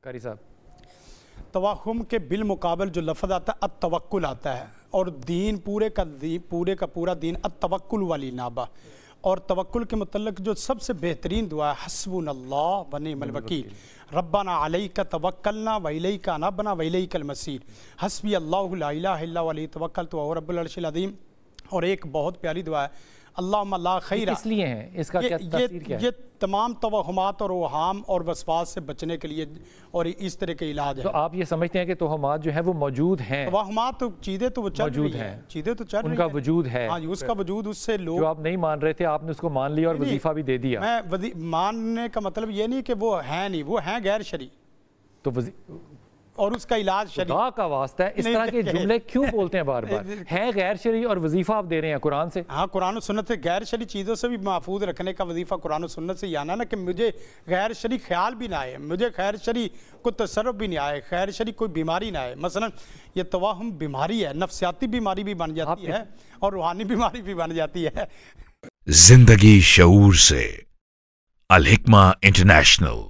قاری صاحب توہم کے بالمقابل جو لفظ آتا ہے التوکل آتا ہے، اور دین پورے کا پورا دین التوکل والی نابہ، اور توکل کے متعلق جو سب سے بہترین دعا ہے حسبنا اللہ و نعم الوکیل، ربنا علیک توکلنا و الیک انبنا و الیک المصیر، حسبی اللہ لا الہ الا هو علیہ توکلت وہو رب العرش العظیم۔ اور ایک بہت پیاری دعا ہے اللہم لا خیر، کس لیے ہیں، اس کا کیا تاثیر کیا ہے؟ یہ تمام توہمات اور اوہام اور وسواس سے بچنے کے لیے اور اس طرح کے علاج ہے۔ تو آپ یہ سمجھتے ہیں کہ توہمات جو ہیں وہ موجود ہیں؟ توہمات چیزیں تو وہ چل رہی ہیں، چیزیں تو چل رہی ہیں، ان کا وجود ہے، ہاں اس کا وجود، اس سے لوگ جو آپ نہیں مان رہے تھے آپ نے اس کو مان لیا اور وظیفہ بھی دے دیا۔ میں ماننے کا مطلب یہ نہیں کہ وہ ہیں نہیں، وہ ہیں غیر شرعی، تو اور اس کا علاج شرعی۔ خدا کا واسطہ ہے، اس طرح کے جملے کیوں بولتے ہیں بار بار؟ ہے غیر شرعی اور وظیفہ آپ دے رہے ہیں قرآن سے؟ ہاں قرآن و سنت سے غیر شرعی چیزوں سے بھی محفوظ رکھنے کا وظیفہ قرآن و سنت سے یہ آنا نا کہ مجھے غیر شرعی خیال بھی نہ آئے، مجھے غیر شرعی کوئی تصرف بھی نہیں آئے، غیر شرعی کوئی بیماری نہ آئے۔ مثلا یہ توہم بیماری ہے، نفسیاتی بیماری بھی بن جاتی ہے اور روحانی بیماری بھی بن جاتی ہے۔ زندگی شعور سے، الحکمہ انٹرنیشنل۔